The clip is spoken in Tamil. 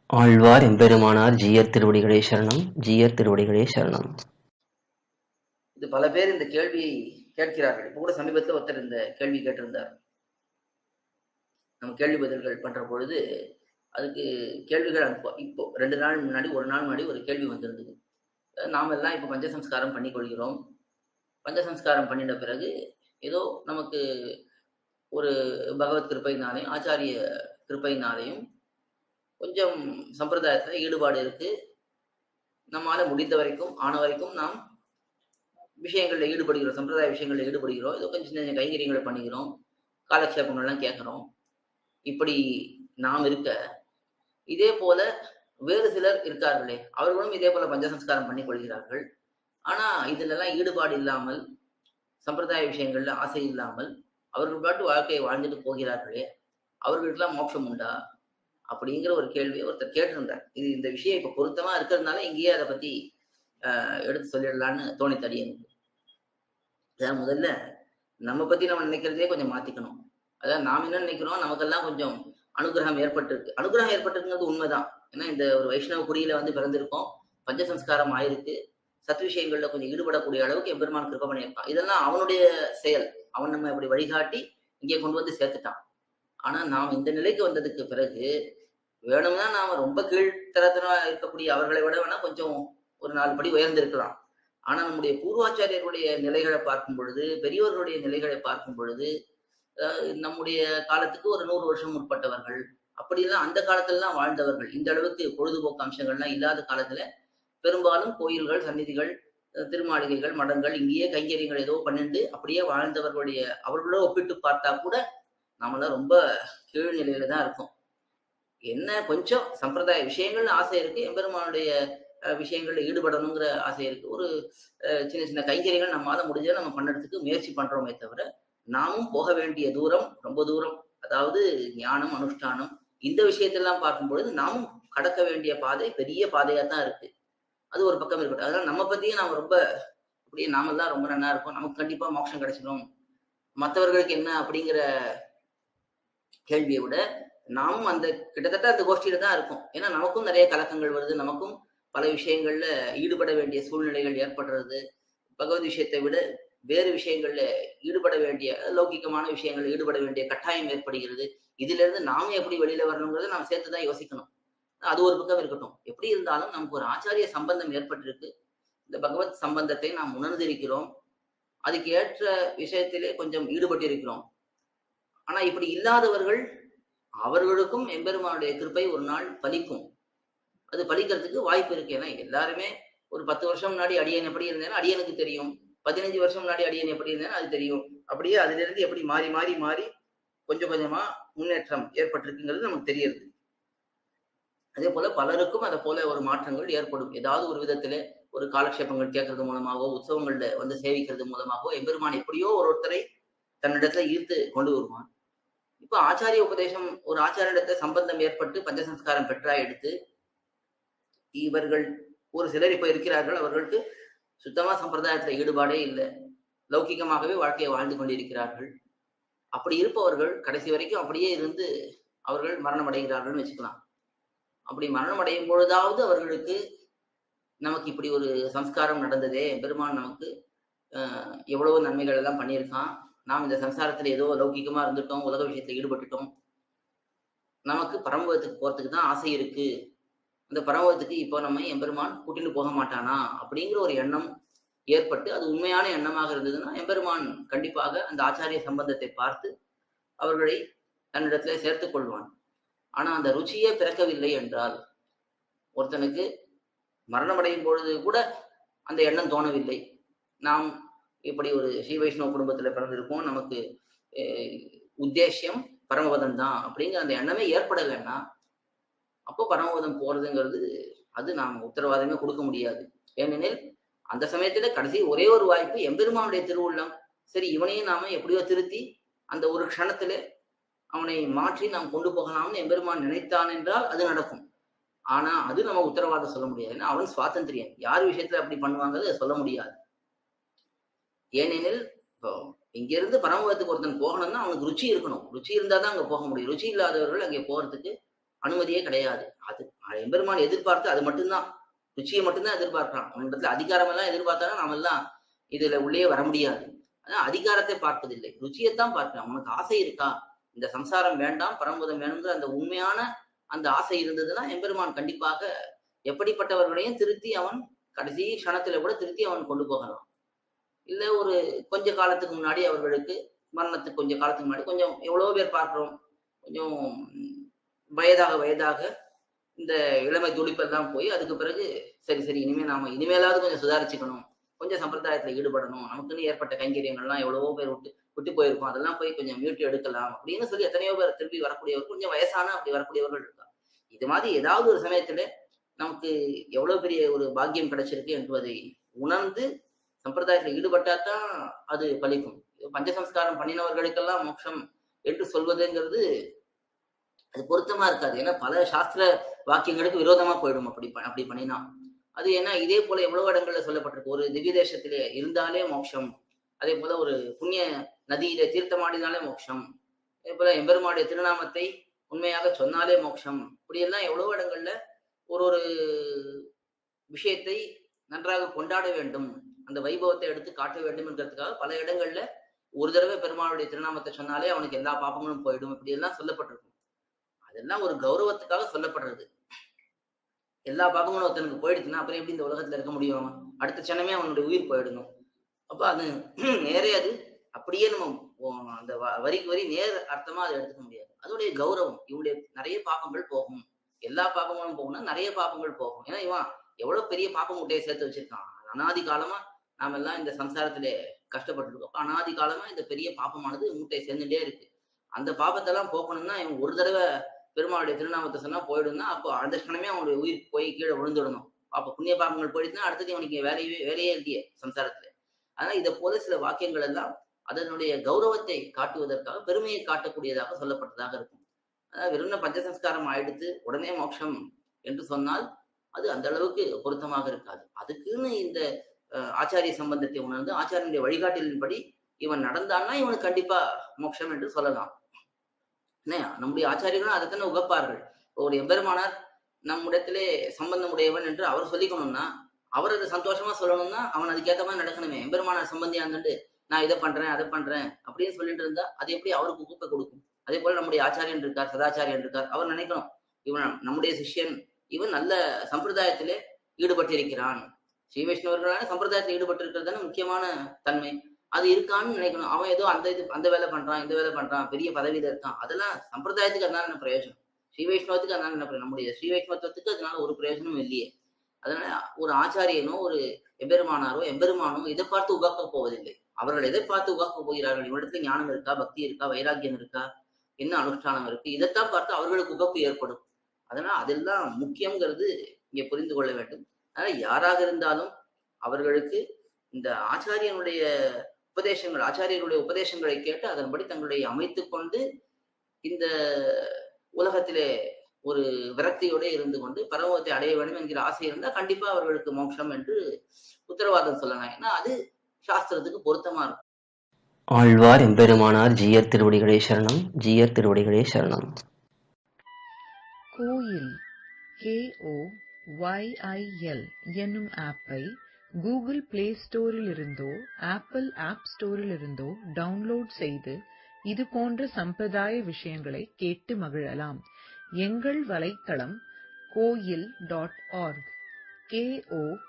ஆழ்வார் எம்பெருமானார் ஜீயர் திருவடிகளே சரணம். ஜீயர் திருவடிகளே சரணம். இது பல பேர் இந்த கேள்வியை கேட்கிறார்கள். இப்ப கூட சமீபத்தில் ஒருத்தர் இந்த கேள்வி கேட்டிருந்தார். நம்ம கேள்வி பதில்கள் பண்ற பொழுது அதுக்கு கேள்விகள் இப்போ 2 நாள் முன்னாடி 1 நாள் முன்னாடி ஒரு கேள்வி வந்திருந்தது. நாம எல்லாம் இப்ப பஞ்சசம்ஸ்காரம் பண்ணி கொள்கிறோம். பஞ்சசம்ஸ்காரம் பண்ணின பிறகு ஏதோ நமக்கு ஒரு பகவத் கிருப்பையினாலையும் ஆச்சாரிய கிருப்பையினாலையும் கொஞ்சம் சம்பிரதாயத்துல ஈடுபாடு இருக்கு. நம்மால முடிந்த வரைக்கும் ஆன வரைக்கும் நாம் விஷயங்கள்ல ஈடுபடுகிறோம், சம்பிரதாய விஷயங்கள்ல ஈடுபடுகிறோம். ஏதோ கொஞ்சம் சின்ன சின்ன கைங்கரியங்களை பண்ணிக்கிறோம், காலக்ஷேபங்கள்லாம் கேட்கிறோம். இப்படி நாம் இருக்க இதே போல வேறு சிலர் இருக்கார்களே, அவர்களும் இதே போல பஞ்சசம்ஸ்காரம் பண்ணி கொள்கிறார்கள். ஆனா இதுல எல்லாம் ஈடுபாடு இல்லாமல், சம்பிரதாய விஷயங்கள்ல ஆசை இல்லாமல் அவர்கள் பாட்டு வாழ்க்கையை வாழ்ந்துட்டு போகிறார்களே, அவர்களுக்கெல்லாம் மோட்சம் உண்டா அப்படிங்கிற ஒரு கேள்வியை ஒருத்தர் கேட்டிருந்தார். இந்த விஷயம் இப்ப பொருத்தமா இருக்கிறதுனால இங்கேயே அதை பத்தி எடுத்து சொல்லிடலான்னு தோணித்தடி எனக்கு. அதான் முதல்ல நம்ம பத்தி நம்ம நினைக்கிறதே கொஞ்சம் மாத்திக்கணும். அதாவது நாம் என்ன நினைக்கிறோம், நமக்கெல்லாம் கொஞ்சம் அனுகிரகம் ஏற்பட்டிருக்கு. அனுகிரகம் ஏற்பட்டிருக்குங்கிறது உண்மைதான். ஏன்னா இந்த ஒரு வைஷ்ணவ குடியில வந்து பிறந்திருக்கோம், பஞ்சசம்ஸ்காரம் ஆயிருக்கு, சத் விஷயங்கள்ல கொஞ்சம் ஈடுபடக்கூடிய அளவுக்கு எம்பெருமான் கிருபை பண்ணியிருக்கான். இதெல்லாம் அவனுடைய செயல். அவன் நம்ம இப்படி வழிகாட்டி இங்கே கொண்டு வந்து சேர்த்துட்டான். ஆனா நாம் இந்த நிலைக்கு வந்ததுக்கு பிறகு வேணும்னா நாம ரொம்ப கீழ்த்தரத்தனா இருக்கக்கூடிய அவர்களை விட வேணா கொஞ்சம் ஒரு 4 படி உயர்ந்திருக்கலாம். ஆனா நம்முடைய பூர்வாச்சாரியர்களுடைய நிலைகளை பார்க்கும் பொழுது, பெரியவர்களுடைய நிலைகளை பார்க்கும் பொழுது, நம்முடைய காலத்துக்கு ஒரு 100 வருஷம் முற்பட்டவர்கள், அப்படிலாம் அந்த காலத்துலலாம் வாழ்ந்தவர்கள், இந்த அளவுக்கு பொழுதுபோக்கு அம்சங்கள்லாம் இல்லாத காலத்துல பெரும்பாலும் கோயில்கள், சந்நிதிகள், திருமாளிகைகள், மடங்கள், இங்கேயே கைங்கரியங்கள் ஏதோ பண்ணிட்டு அப்படியே வாழ்ந்தவர்களுடைய அவர்களோட ஒப்பிட்டு பார்த்தா கூட நாமெல்லாம் ரொம்ப கீழ்நிலையில தான் இருக்கோம். என்ன கொஞ்சம் சம்பிரதாய விஷயங்கள்னு ஆசை இருக்கு, எம்பெருமானுடைய விஷயங்கள்ல ஈடுபடணுங்கிற ஆசை இருக்கு. ஒரு சின்ன சின்ன கைங்கரியங்கள் நம்மளால முடிஞ்சா நம்ம பண்ணுறதுக்கு முயற்சி பண்றோமே தவிர, நாமும் போக வேண்டிய தூரம் ரொம்ப தூரம். அதாவது ஞானம், அனுஷ்டானம் இந்த விஷயத்தெல்லாம் பார்க்கும் பொழுது நாமும் கடக்க வேண்டிய பாதை பெரிய பாதையா தான் இருக்கு. அது ஒரு பக்கம் இருக்கட்டும். அதனால நம்ம பத்தியும் நாம ரொம்ப அப்படியே நாமெல்லாம் ரொம்ப நல்லா இருக்கும், நமக்கு கண்டிப்பா மோட்சம் கிடைச்சிடும், மற்றவர்களுக்கு என்ன அப்படிங்கிற கேள்வியை விட நாமும் அந்த கிட்டத்தட்ட அந்த கோஷ்டியில தான் இருக்கும். ஏன்னா நமக்கும் நிறைய கலக்கங்கள் வருது, நமக்கும் பல விஷயங்கள்ல ஈடுபட வேண்டிய சூழ்நிலைகள் ஏற்படுறது, பகவத் விஷயத்தை விட வேறு விஷயங்கள்ல ஈடுபட வேண்டிய லௌகிகமான விஷயங்கள்ல ஈடுபட வேண்டிய கட்டாயம் ஏற்படுகிறது. இதுல இருந்து நாம எப்படி வெளியில வரணுங்கிறத நாம் சேர்த்துதான் யோசிக்கணும். அது ஒரு பக்கம் இருக்கட்டும். எப்படி இருந்தாலும் நமக்கு ஒரு ஆச்சாரிய சம்பந்தம் ஏற்பட்டிருக்கு. இந்த பகவத் சம்பந்தத்தை நாம் உணர்ந்திருக்கிறோம். அதுக்கு ஏற்ற விஷயத்திலே கொஞ்சம் ஈடுபட்டிருக்கிறோம். ஆனா இப்படி இல்லாதவர்கள், அவர்களுக்கும் எம்பெருமானுடைய கிருபை ஒரு நாள் பலிக்கும். அது பலிக்கிறதுக்கு வாய்ப்பு இருக்கு. ஏன்னா எல்லாருமே ஒரு 10 வருஷம் முன்னாடி அடியன் எப்படி இருந்தேன்னா அடியனுக்கு தெரியும், 15 வருஷம் முன்னாடி அடியன் எப்படி இருந்தேன்னு அது தெரியும். அப்படியே அதுல இருந்து எப்படி மாறி மாறி மாறி கொஞ்சம் கொஞ்சமா முன்னேற்றம் ஏற்பட்டிருக்குங்கிறது நமக்கு தெரியுது. அதே போல பலருக்கும் அதை போல ஒரு மாற்றங்கள் ஏற்படும். ஏதாவது ஒரு விதத்துல ஒரு காலக்ஷேபங்கள் கேட்கறது மூலமாகவோ, உற்சவங்கள்ல வந்து சேவிக்கிறது மூலமாகவோ எம்பெருமான் எப்படியோ ஒருத்தரை தன்னிடத்துல ஈர்த்து கொண்டு வருவான். இப்ப ஆச்சாரிய உபதேசம், ஒரு ஆச்சாரியத்தை சம்பந்தம் ஏற்பட்டு பஞ்சசம்ஸ்காரம் பெற்றா எடுத்து இவர்கள் ஒரு சிலர் இப்ப இருக்கிறார்கள், அவர்களுக்கு சுத்தமா சம்பிரதாயத்துல ஈடுபாடே இல்லை, லௌகிகமாகவே வாழ்க்கையை வாழ்ந்து கொண்டிருக்கிறார்கள். அப்படி இருப்பவர்கள் கடைசி வரைக்கும் அப்படியே இருந்து அவர்கள் மரணம் அடைகிறார்கள்னு வச்சுக்கலாம். அப்படி மரணம் அடையும் பொழுதாவது அவர்களுக்கு நமக்கு இப்படி ஒரு சம்ஸ்காரம் நடந்ததே, பெருமான் நமக்கு எவ்வளவு நன்மைகள் எல்லாம் பண்ணியிருக்கான், நாம் இந்த சம்சாரத்துல ஏதோ லௌகிகமா இருந்துட்டோம், உலக விஷயத்துல ஈடுபட்டுட்டோம், நமக்கு பரமபதத்துக்கு போறதுக்கு தான் ஆசை இருக்கு, அந்த பரமபதத்துக்கு இப்போ நம்ம எம்பெருமான் கூட்டிட்டு போக மாட்டானா அப்படிங்கிற ஒரு எண்ணம் ஏற்பட்டு அது உண்மையான எண்ணமாக இருந்ததுன்னா எம்பெருமான் கண்டிப்பாக அந்த ஆச்சாரிய சம்பந்தத்தை பார்த்து அவர்களை தன்னிடத்துல சேர்த்துக் கொள்வான். ஆனா அந்த ருச்சியே பிறக்கவில்லை என்றால், ஒருத்தனுக்கு மரணம் அடையும் பொழுது கூட அந்த எண்ணம் தோணவில்லை, நாம் இப்படி ஒரு ஸ்ரீ வைஷ்ணவ குடும்பத்துல பிறந்திருக்கோம், நமக்கு உத்தேசியம் பரமபதம் தான் அப்படிங்கிற அந்த எண்ணமே ஏற்படலைன்னா அப்போ பரமபதம் போறதுங்கிறது அது நாம் உத்தரவாதமே கொடுக்க முடியாது. ஏனெனில் அந்த சமயத்துல கடைசி ஒரே ஒரு வாய்ப்பு எம்பெருமானுடைய திருவுள்ளம். சரி, இவனையும் நாம எப்படியோ திருத்தி அந்த ஒரு க்ஷணத்துல அவனை மாற்றி நாம் கொண்டு போகலாம்னு எம்பெருமான் நினைத்தான் என்றால் அது நடக்கும். ஆனா அது நம்ம உத்தரவாதம் சொல்ல முடியாது. ஏன்னா அவன் சுவாதந்திரியன், யார் விஷயத்துல அப்படி பண்ணுவாங்கிறது சொல்ல முடியாது. ஏனெனில் இப்போ இங்க இருந்து பரமபதத்துக்கு ஒருத்தன் போகணும்னா அவனுக்கு ருச்சி இருக்கணும், ருச்சி இருந்தாதான் அங்க போக முடியும். ருச்சி இல்லாதவர்கள் அங்கே போறதுக்கு அனுமதியே கிடையாது. அது எம்பெருமான் எதிர்பார்த்து அது மட்டும்தான், ருச்சியை மட்டும்தான் எதிர்பார்க்கிறான். அவனிடத்துல அதிகாரம் எல்லாம் எதிர்பார்த்தாலும் நாம எல்லாம் இதுல உள்ளே வர முடியாது. ஆனா அதிகாரத்தை பார்ப்பதில்லை, ருச்சியைத்தான் பார்க்கிறான். உனக்கு ஆசை இருக்கா, இந்த சம்சாரம் வேண்டாம் பரம்பதம் வேணுங்கிற அந்த உண்மையான அந்த ஆசை இருந்ததுன்னா எம்பெருமான் கண்டிப்பாக எப்படிப்பட்டவர்களையும் திருத்தி அவன் கடைசி க்ஷணத்துல கூட திருத்தி அவன் கொண்டு போகலாம். இல்ல ஒரு கொஞ்ச காலத்துக்கு முன்னாடி அவர்களுக்கு மரணத்துக்கு கொஞ்ச காலத்துக்கு முன்னாடி கொஞ்சம் எவ்வளவோ பேர் பார்க்கிறோம், கொஞ்சம் வயதாக இந்த இளமை துடிப்பெல்லாம் போய் அதுக்கு பிறகு சரி இனிமேலாவது கொஞ்சம் சுதாரிச்சுக்கணும், கொஞ்சம் சம்பிரதாயத்துல ஈடுபடணும், நமக்குன்னு ஏற்பட்ட கைங்கரியங்கள்லாம் எவ்வளவோ பேர் விட்டு போயிருக்கும், அதெல்லாம் போய் கொஞ்சம் மீட்டு எடுக்கலாம் அப்படின்னு சொல்லி எத்தனையோ பேர் திருப்பி வரக்கூடியவர்கள், கொஞ்சம் வயசான அப்படி வரக்கூடியவர்கள் இருக்கா. இது மாதிரி ஏதாவது ஒரு சமயத்துல நமக்கு எவ்வளவு பெரிய ஒரு பாக்கியம் கிடைச்சிருக்கு என்பதை உணர்ந்து சம்பிரதாயத்துல ஈடுபட்டாதான் அது பலிக்கும். பஞ்சசம்ஸ்காரம் பண்ணினவர்களுக்கெல்லாம் மோட்சம் என்று சொல்வதுங்கிறது அது பொருத்தமா இருக்காது. ஏன்னா பல சாஸ்திர வாக்கியங்களுக்கு விரோதமா போயிடும் அப்படி பண்ணினா. அது ஏன்னா இதே போல எவ்வளவு இடங்கள்ல சொல்லப்பட்டிருக்கு, ஒரு திவ்ய தேசத்திலே இருந்தாலே மோட்சம், அதே போல ஒரு புண்ணிய நதியிலே தீர்த்தமாடினாலே மோட்சம், அதே போல எம்பெருமானுடைய திருநாமத்தை உண்மையாக சொன்னாலே மோட்சம், இப்படி எல்லாம் எவ்வளவு இடங்கள்ல ஒரு விஷயத்தை நன்றாக கொண்டாட வேண்டும், அந்த வைபவத்தை எடுத்து காட்ட வேண்டும் என்கிறதுக்காக பல இடங்கள்ல ஒரு தடவை பெருமாளுடைய திருநாமத்தை சொன்னாலே அவனுக்கு எல்லா பாப்பங்களும் போயிடும் இப்படி எல்லாம் சொல்லப்பட்டிருக்கும். அதெல்லாம் ஒரு கௌரவத்துக்காக சொல்லப்படுறது. எல்லா பாப்பங்களும் ஒருத்தனுக்கு போயிடுச்சுன்னா அப்புறம் எப்படி இந்த உலகத்துல இருக்க முடியும், அடுத்த க்ஷணமே அவனுடைய உயிர் போயிடணும். அப்ப அது நேரே அது அப்படியே நம்ம அந்த வரிக்கு வரி நேர் அர்த்தமா அதை எடுத்துக்க முடியாது. அதோடைய கௌரவம், இவனுடைய நிறைய பாப்பங்கள் போகும், எல்லா பாப்பங்களும் போகும்னா நிறைய பாப்பங்கள் போகும். ஏன்னா இவன் எவ்வளவு பெரிய பாப்ப மூட்டையை சேர்த்து வச்சிருக்கான். அனாதி காலமா நாம எல்லாம் இந்த சம்சாரத்திலே கஷ்டப்பட்டு இருக்கோம். அனாதி காலமா இந்த பெரிய பாப்பமானது மூட்டையை சேர்ந்துட்டே இருக்கு. அந்த பாப்பத்தை எல்லாம் போக்கணும்னா இவன் ஒரு தடவை பெருமாளுடைய திருநாமத்தை சொன்னா போயிடும்னா அப்போ அந்த கணமே அவனுடைய உயிர் போய் கீழே விழுந்துடணும். அப்ப புண்ணிய பாப்பங்கள் போயிடுச்சுன்னா அடுத்தது அவனுக்கு வேலையே இல்லையே சம்சாரத்துல. அதனால இதை போல சில வாக்கியங்கள் எல்லாம் அதனுடைய கௌரவத்தை காட்டுவதற்காக, பெருமையை காட்டக்கூடியதாக சொல்லப்பட்டதாக இருக்கும். அதாவது வெறும் பஞ்சசம்ஸ்காரம் ஆயிடுத்து உடனே மோட்சம் என்று சொன்னால் அது அந்த அளவுக்கு பொருத்தமாக இருக்காது. அதுக்குன்னு இந்த ஆச்சாரிய சம்பந்தத்தை உணர்ந்து ஆச்சாரியனுடைய வழிகாட்டலின்படி இவன் நடந்தான்னா இவனுக்கு கண்டிப்பா மோட்சம் என்று சொல்லலாம். நம்முடைய ஆச்சாரியர்களும் அதைத்தானே உகப்பார்கள். ஒரு எம்பெருமானார் நம்மிடத்திலே சம்பந்தம் உடையவன் என்று அவர் சொல்லிக்கணும்னா, அவர் அதை சந்தோஷமா சொல்லணும்னா அவன் அதுக்கேற்ற மாதிரி நடக்கணுமே. எம்பெருமானார் சம்பந்தியா இருந்துட்டு நான் இதை பண்றேன் அதை பண்றேன் அப்படின்னு சொல்லிட்டு இருந்தா அது எப்படி அவருக்கு ஊக்க கொடுக்கும்? அதே போல நம்முடைய ஆச்சாரியன் இருக்கார், சதாச்சாரியன் இருக்கார், அவர் நினைக்கணும் இவன் நம்முடைய சிஷ்யன், இவன் நல்ல சம்பிரதாயத்திலே ஈடுபட்டிருக்கிறான், ஸ்ரீ வைஷ்ணவர்களான சம்பிரதாயத்தில் ஈடுபட்டு இருக்கிறது முக்கியமான தன்மை அது இருக்கான்னு நினைக்கணும். அவன் ஏதோ அந்த வேலை பண்றான், இந்த வேலை பண்றான், பெரிய பதவியில இருக்கான், அதெல்லாம் சம்பிரதாயத்துக்கு அதனால என்ன பிரயோஜனம், ஸ்ரீ வைஷ்ணவத்துக்கு அதனால என்ன பிரயோஜனம், நம்முடைய ஸ்ரீ வைஷ்ணவத்துவத்துக்கு அதனால ஒரு பிரயோஜனமும் இல்லையே. அதனால ஒரு ஆச்சாரியனோ ஒரு எம்பெருமானோ இதை பார்த்து உகாக்க போவதில்லை. அவர்கள் எதை பார்த்து உகாக்க போகிறார்கள், இவரிடத்துல ஞானம் இருக்கா, பக்தி இருக்கா, வைராக்கியம் இருக்கா, என்ன அனுஷ்டானம் இருக்கு, இதைத்தான் பார்த்து அவர்களுக்கு உகப்பு ஏற்படும். அதனால அதெல்லாம் முக்கியங்கிறது இங்க புரிந்து கொள்ள வேண்டும். அதனால யாராக இருந்தாலும் அவர்களுக்கு இந்த ஆச்சாரியனுடைய உபதேசங்களை கேட்டு அதன்படி தங்களுடைய அமைத்துக் கொண்டு இந்த உலகத்திலே ஒரு விரக்தியோட இருந்து கொண்டு பரமத்தை அடைய வேண்டும் என்கிற ஆசை இருந்தால் கண்டிப்பா அவர்களுக்கு மோட்சம் என்று உத்தரவாதம் சொல்லலாம். ஏன்னா அது சாஸ்திரத்துக்கு பொருத்தமா இருக்கும். ஆழ்வார் எம்பெருமானார் ஜீயர் திருவடிகளே சரணம். ஜீயர் திருவடிகளே சரணம். கோயில் KOYIL என்னும் ஆப்பை கூகுள் பிளே ஸ்டோரில் இருந்தோ ஆப்பிள் ஆப் ஸ்டோரில் இருந்தோ டவுன்லோட் செய்து இது போன்ற சம்பிரதாய விஷயங்களை கேட்டு மகிழலாம். எங்கள் வலைத்தளம் koil.org KOYIL.org